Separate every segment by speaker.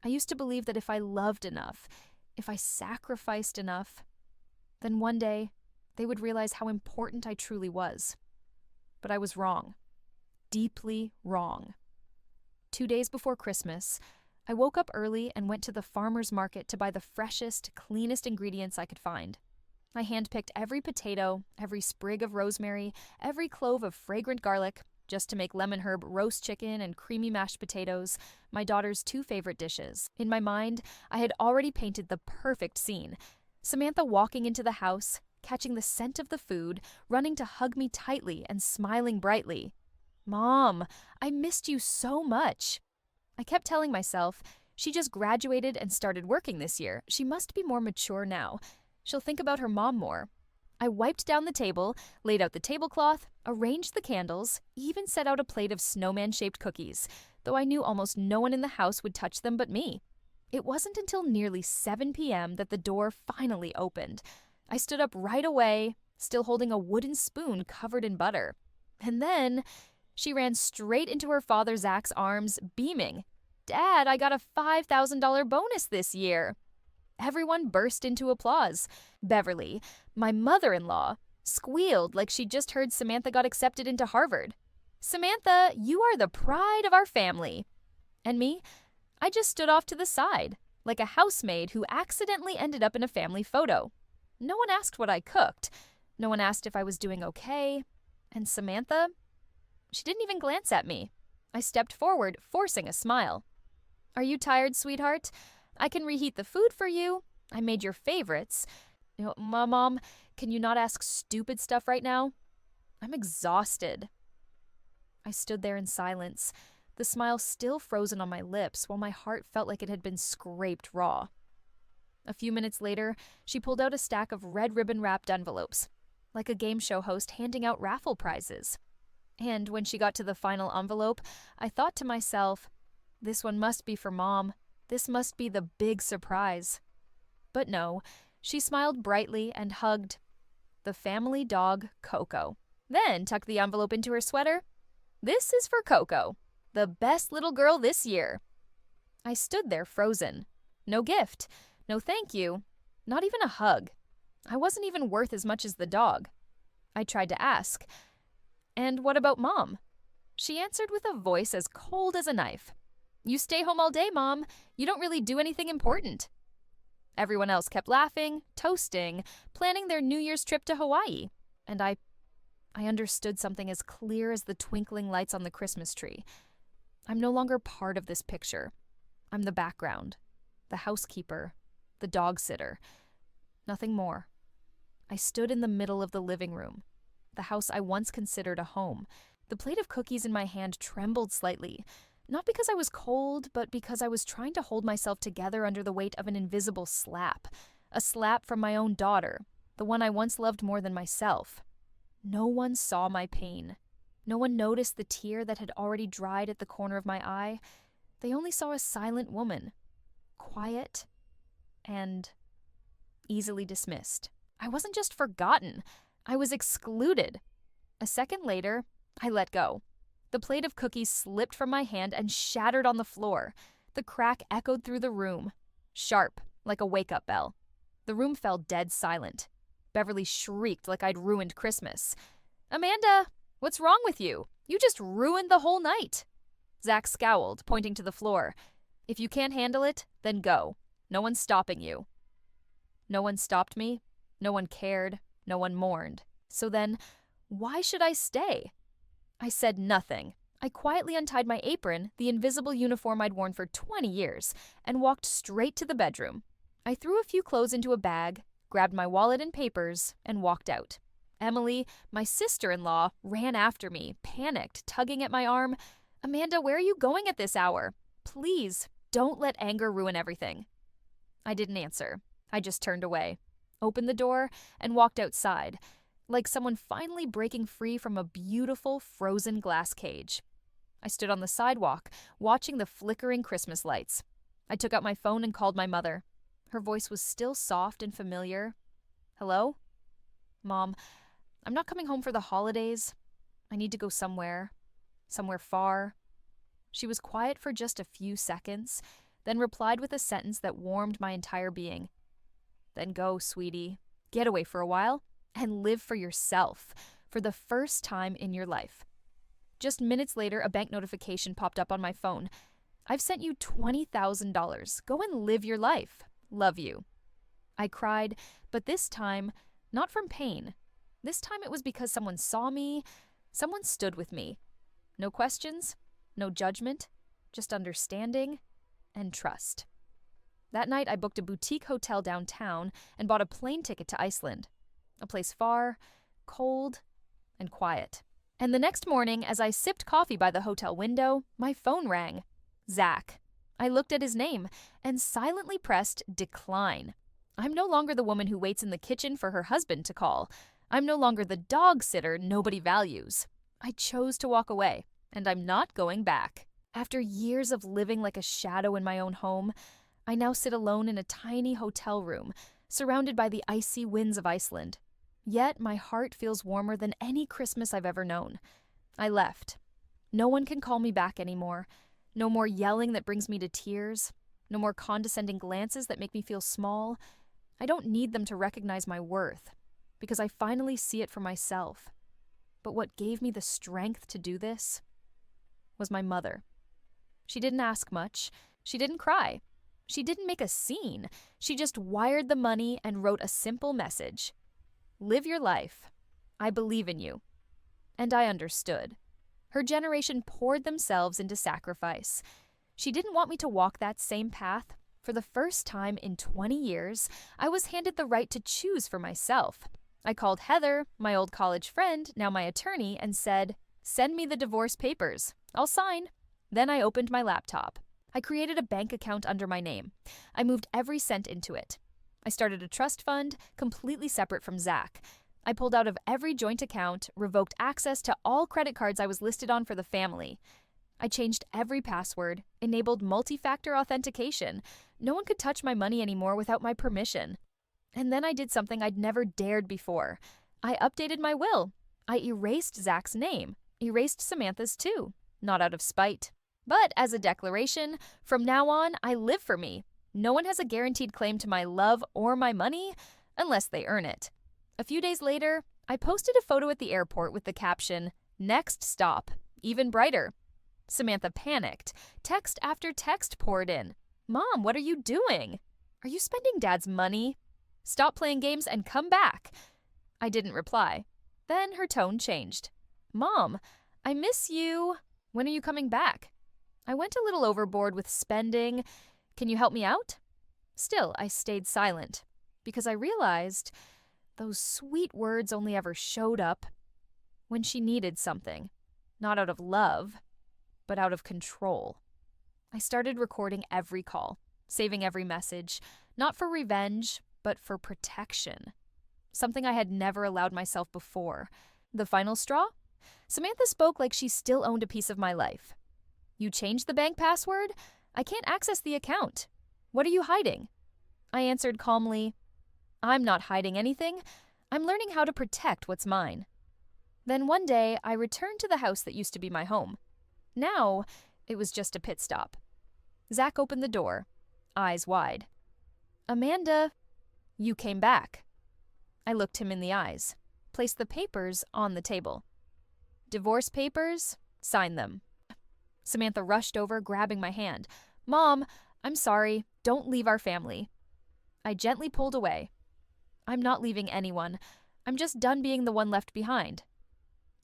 Speaker 1: I used to believe that if I loved enough, if I sacrificed enough, then one day they would realize how important I truly was. But I was wrong. Deeply wrong. 2 days before Christmas, I woke up early and went to the farmer's market to buy the freshest, cleanest ingredients I could find. I handpicked every potato, every sprig of rosemary, every clove of fragrant garlic, just to make lemon herb roast chicken and creamy mashed potatoes, my daughter's 2 favorite dishes. In my mind, I had already painted the perfect scene. Samantha walking into the house, catching the scent of the food, running to hug me tightly and smiling brightly. "Mom, I missed you so much." I kept telling myself, she just graduated and started working this year. She must be more mature now. She'll think about her mom more. I wiped down the table, laid out the tablecloth, arranged the candles, even set out a plate of snowman-shaped cookies, though I knew almost no one in the house would touch them but me. It wasn't until nearly 7 p.m. that the door finally opened. I stood up right away, still holding a wooden spoon covered in butter. And then she ran straight into her father Zach's arms, beaming. "Dad, I got a $5,000 bonus this year." Everyone burst into applause. Beverly, my mother-in-law, squealed like she'd just heard Samantha got accepted into Harvard. "Samantha, you are the pride of our family." And me? I just stood off to the side, like a housemaid who accidentally ended up in a family photo. No one asked what I cooked. No one asked if I was doing okay. And Samantha? She didn't even glance at me. I stepped forward, forcing a smile. "Are you tired, sweetheart? I can reheat the food for you. I made your favorites. Mom, can you not ask stupid stuff right now? I'm exhausted." I stood there in silence, the smile still frozen on my lips while my heart felt like it had been scraped raw. A few minutes later, she pulled out a stack of red ribbon-wrapped envelopes, like a game show host handing out raffle prizes. And when she got to the final envelope, I thought to myself, this one must be for Mom. This must be the big surprise. But no, she smiled brightly and hugged the family dog, Coco. Then tucked the envelope into her sweater. "This is for Coco, the best little girl this year." I stood there frozen. No gift, no thank you, not even a hug. I wasn't even worth as much as the dog. I tried to ask, "And what about Mom?" She answered with a voice as cold as a knife. "You stay home all day, Mom. You don't really do anything important." Everyone else kept laughing, toasting, planning their New Year's trip to Hawaii. And I understood something as clear as the twinkling lights on the Christmas tree. I'm no longer part of this picture. I'm the background, the housekeeper, the dog sitter. Nothing more. I stood in the middle of the living room, the house I once considered a home. The plate of cookies in my hand trembled slightly. Not because I was cold, but because I was trying to hold myself together under the weight of an invisible slap. A slap from my own daughter, the one I once loved more than myself. No one saw my pain. No one noticed the tear that had already dried at the corner of my eye. They only saw a silent woman, quiet and easily dismissed. I wasn't just forgotten. I was excluded. A second later, I let go. The plate of cookies slipped from my hand and shattered on the floor. The crack echoed through the room, sharp, like a wake-up bell. The room fell dead silent. Beverly shrieked like I'd ruined Christmas. "Amanda, what's wrong with you? You just ruined the whole night." Zach scowled, pointing to the floor. "If you can't handle it, then go. No one's stopping you." No one stopped me. No one cared. No one mourned. So then, why should I stay? I said nothing. I quietly untied my apron, the invisible uniform I'd worn for 20 years, and walked straight to the bedroom. I threw a few clothes into a bag, grabbed my wallet and papers, and walked out. Emily, my sister-in-law, ran after me, panicked, tugging at my arm. "Amanda, where are you going at this hour? Please, don't let anger ruin everything." I didn't answer. I just turned away, opened the door, and walked outside, like someone finally breaking free from a beautiful frozen glass cage. I stood on the sidewalk, watching the flickering Christmas lights. I took out my phone and called my mother. Her voice was still soft and familiar. "Hello? Mom, I'm not coming home for the holidays. I need to go somewhere far." She was quiet for just a few seconds, then replied with a sentence that warmed my entire being. Then go, sweetie. Get away for a while and live for yourself for the first time in your life. Just minutes later, a bank notification popped up on my phone. I've sent you $20,000. Go and live your life. Love you. I cried, but this time, not from pain. This time it was because someone saw me, someone stood with me. No questions, no judgment, just understanding and trust. That night, I booked a boutique hotel downtown and bought a plane ticket to Iceland, a place far, cold, and quiet. And the next morning, as I sipped coffee by the hotel window, my phone rang. Zach. I looked at his name and silently pressed decline. I'm no longer the woman who waits in the kitchen for her husband to call. I'm no longer the dog sitter nobody values. I chose to walk away, and I'm not going back. After years of living like a shadow in my own home, I now sit alone in a tiny hotel room, surrounded by the icy winds of Iceland. Yet my heart feels warmer than any Christmas I've ever known. I left. No one can call me back anymore. No more yelling that brings me to tears. No more condescending glances that make me feel small. I don't need them to recognize my worth, because I finally see it for myself. But what gave me the strength to do this was my mother. She didn't ask much. She didn't cry. She didn't make a scene. She just wired the money and wrote a simple message. Live your life. I believe in you. And I understood. Her generation poured themselves into sacrifice. She didn't want me to walk that same path. For the first time in 20 years, I was handed the right to choose for myself. I called Heather, my old college friend, now my attorney, and said, "Send me the divorce papers. I'll sign." Then I opened my laptop. I created a bank account under my name. I moved every cent into it. I started a trust fund, completely separate from Zach. I pulled out of every joint account, revoked access to all credit cards I was listed on for the family. I changed every password, enabled multi-factor authentication. No one could touch my money anymore without my permission. And then I did something I'd never dared before. I updated my will. I erased Zach's name, erased Samantha's too, not out of spite, but as a declaration. From now on, I live for me. No one has a guaranteed claim to my love or my money unless they earn it. A few days later, I posted a photo at the airport with the caption, "Next stop, even brighter." Samantha panicked. Text after text poured in. "Mom, what are you doing? Are you spending Dad's money? Stop playing games and come back." I didn't reply. Then her tone changed. "Mom, I miss you. When are you coming back?" I went a little overboard with spending. "Can you help me out?" Still, I stayed silent because I realized those sweet words only ever showed up when she needed something, not out of love, but out of control. I started recording every call, saving every message, not for revenge, but for protection. Something I had never allowed myself before. The final straw? Samantha spoke like she still owned a piece of my life. "You changed the bank password? I can't access the account. What are you hiding?" I answered calmly, "I'm not hiding anything. I'm learning how to protect what's mine." Then one day, I returned to the house that used to be my home. Now, it was just a pit stop. Zach opened the door, eyes wide. "Amanda, you came back." I looked him in the eyes, placed the papers on the table. "Divorce papers? Sign them." Samantha rushed over, grabbing my hand. "Mom, I'm sorry. Don't leave our family." I gently pulled away. "I'm not leaving anyone. I'm just done being the one left behind."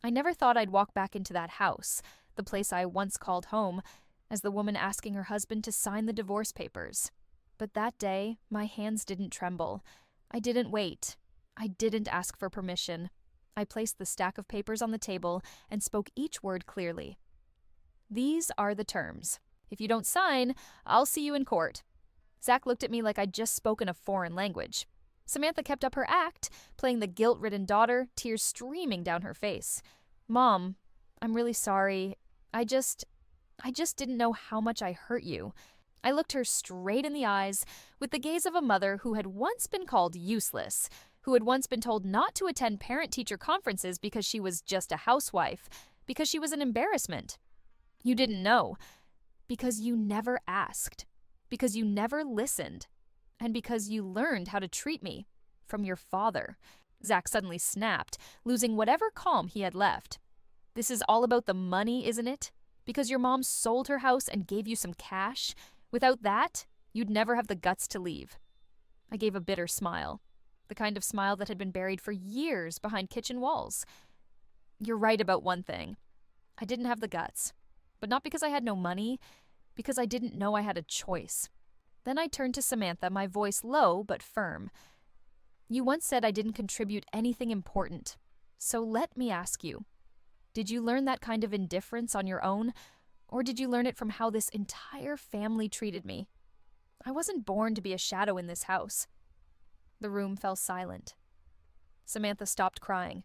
Speaker 1: I never thought I'd walk back into that house, the place I once called home, as the woman asking her husband to sign the divorce papers. But that day, my hands didn't tremble. I didn't wait. I didn't ask for permission. I placed the stack of papers on the table and spoke each word clearly. "These are the terms. If you don't sign, I'll see you in court." Zach looked at me like I'd just spoken a foreign language. Samantha kept up her act, playing the guilt-ridden daughter, tears streaming down her face. "Mom, I'm really sorry. I just didn't know how much I hurt you." I looked her straight in the eyes with the gaze of a mother who had once been called useless, who had once been told not to attend parent-teacher conferences because she was just a housewife, because she was an embarrassment. "You didn't know, because you never asked." because you never listened, and because you learned how to treat me from your father." Zach suddenly snapped, losing whatever calm he had left. "This is all about the money, isn't it? Because your mom sold her house and gave you some cash? Without that, you'd never have the guts to leave." I gave a bitter smile, the kind of smile that had been buried for years behind kitchen walls. "You're right about one thing. I didn't have the guts, but not because I had no money, because I didn't know I had a choice." Then I turned to Samantha, my voice low but firm. "You once said I didn't contribute anything important. So let me ask you, did you learn that kind of indifference on your own, or did you learn it from how this entire family treated me? I wasn't born to be a shadow in this house." The room fell silent. Samantha stopped crying.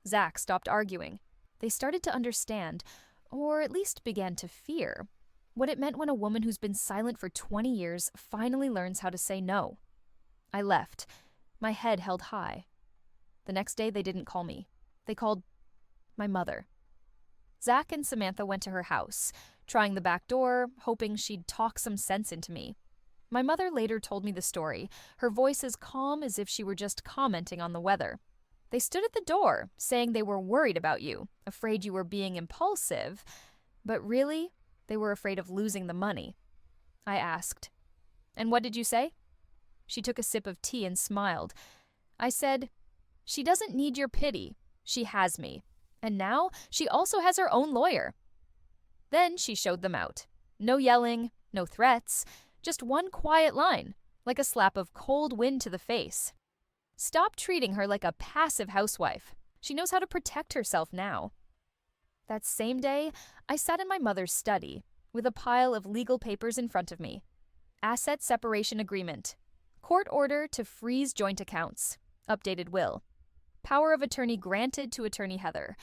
Speaker 1: Zach stopped arguing. They started to understand, or at least began to fear, what it meant when a woman who's been silent for 20 years finally learns how to say no. I left, my head held high. The next day, they didn't call me. They called my mother. Zach and Samantha went to her house, trying the back door, hoping she'd talk some sense into me. My mother later told me the story, her voice as calm as if she were just commenting on the weather. "They stood at the door, saying they were worried about you, afraid you were being impulsive, but really, they were afraid of losing the money." I asked, "And what did you say?" She took a sip of tea and smiled. I said, "She doesn't need your pity. She has me. And now she also has her own lawyer." Then she showed them out. No yelling, no threats, just one quiet line, like a slap of cold wind to the face. "Stop treating her like a passive housewife. She knows how to protect herself now." That same day, I sat in my mother's study with a pile of legal papers in front of me. Asset separation agreement. Court order to freeze joint accounts. Updated will. Power of attorney granted to attorney Heather.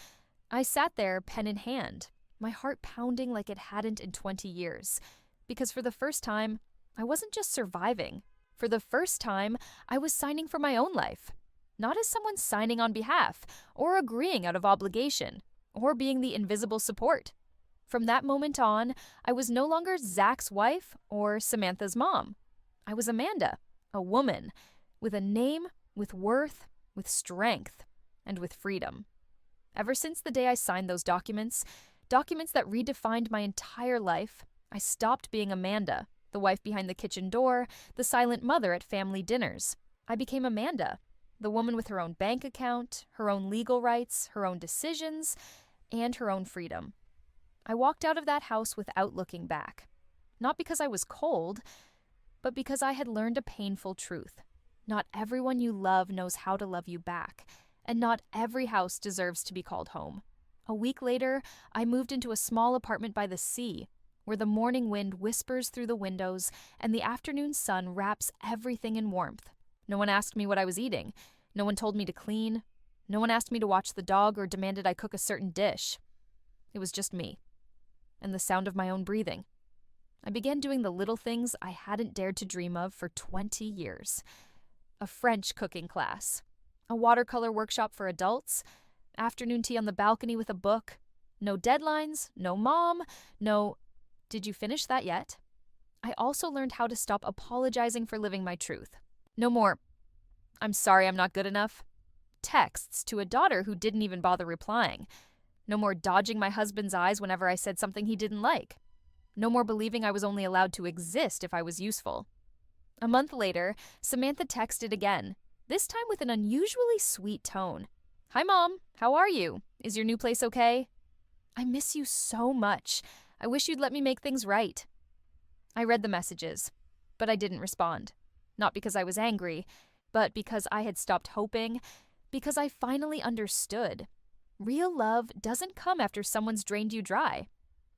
Speaker 1: I sat there, pen in hand, my heart pounding like it hadn't in 20 years. Because for the first time, I wasn't just surviving. For the first time, I was signing for my own life. Not as someone signing on behalf, or agreeing out of obligation, or being the invisible support. From that moment on, I was no longer Zach's wife or Samantha's mom. I was Amanda, a woman, with a name, with worth, with strength, and with freedom. Ever since the day I signed those documents that redefined my entire life, I stopped being Amanda, the wife behind the kitchen door, the silent mother at family dinners. I became Amanda, the woman with her own bank account, her own legal rights, her own decisions, and her own freedom. I walked out of that house without looking back. Not because I was cold, but because I had learned a painful truth. Not everyone you love knows how to love you back, and not every house deserves to be called home. A week later, I moved into a small apartment by the sea, where the morning wind whispers through the windows and the afternoon sun wraps everything in warmth. No one asked me what I was eating. No one told me to clean. No one asked me to watch the dog or demanded I cook a certain dish. It was just me, and the sound of my own breathing. I began doing the little things I hadn't dared to dream of for 20 years. A French cooking class, a watercolor workshop for adults, afternoon tea on the balcony with a book. No deadlines, no mom, no... Did you finish that yet? I also learned how to stop apologizing for living my truth. No more, "I'm sorry I'm not good enough," texts to a daughter who didn't even bother replying. No more dodging my husband's eyes whenever I said something he didn't like. No more believing I was only allowed to exist if I was useful. A month later, Samantha texted again, this time with an unusually sweet tone. "Hi, Mom. How are you? Is your new place okay? I miss you so much. I wish you'd let me make things right." I read the messages, but I didn't respond. Not because I was angry, but because I had stopped hoping, because I finally understood. Real love doesn't come after someone's drained you dry.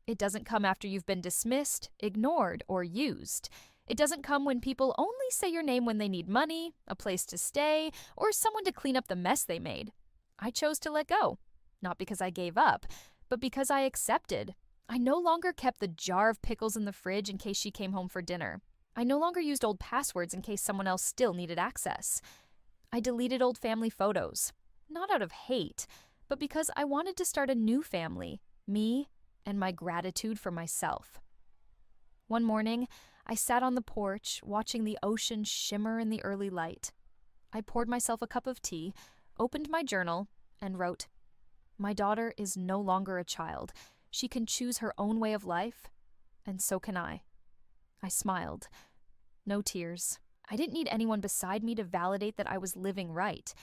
Speaker 1: It doesn't come after you've been dismissed, ignored, or used. It doesn't come when people only say your name when they need money, a place to stay, or someone to clean up the mess they made. I chose to let go, not because I gave up, but because I accepted. I no longer kept the jar of pickles in the fridge in case she came home for dinner. I no longer used old passwords in case someone else still needed access. I deleted old family photos, not out of hate, but because I wanted to start a new family, me and my gratitude for myself. One morning, I sat on the porch, watching the ocean shimmer in the early light. I poured myself a cup of tea, opened my journal, and wrote, "My daughter is no longer a child. She can choose her own way of life, and so can I." I smiled. No tears. I didn't need anyone beside me to validate that I was living right,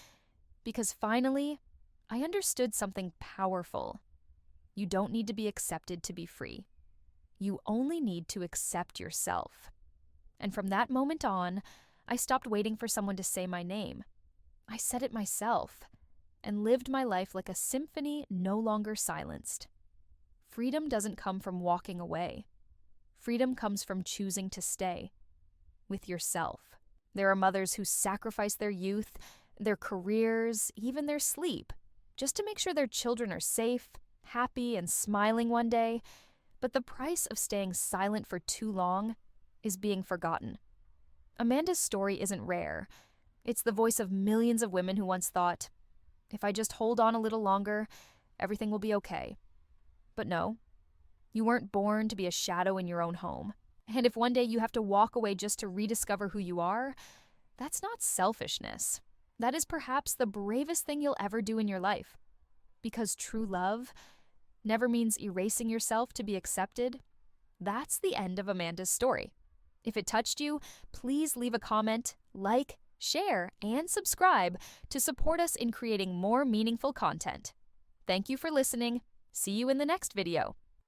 Speaker 1: because finally, I understood something powerful. You don't need to be accepted to be free. You only need to accept yourself. And from that moment on, I stopped waiting for someone to say my name. I said it myself, and lived my life like a symphony no longer silenced. Freedom doesn't come from walking away. Freedom comes from choosing to stay with yourself. There are mothers who sacrifice their youth, their careers, even their sleep, just to make sure their children are safe, happy, and smiling one day. But the price of staying silent for too long is being forgotten. Amanda's story isn't rare. It's the voice of millions of women who once thought, if I just hold on a little longer, everything will be okay. But no, you weren't born to be a shadow in your own home. And if one day you have to walk away just to rediscover who you are, that's not selfishness. That is perhaps the bravest thing you'll ever do in your life. Because true love never means erasing yourself to be accepted. That's the end of Amanda's story. If it touched you, please leave a comment, like, share, and subscribe to support us in creating more meaningful content. Thank you for listening. See you in the next video.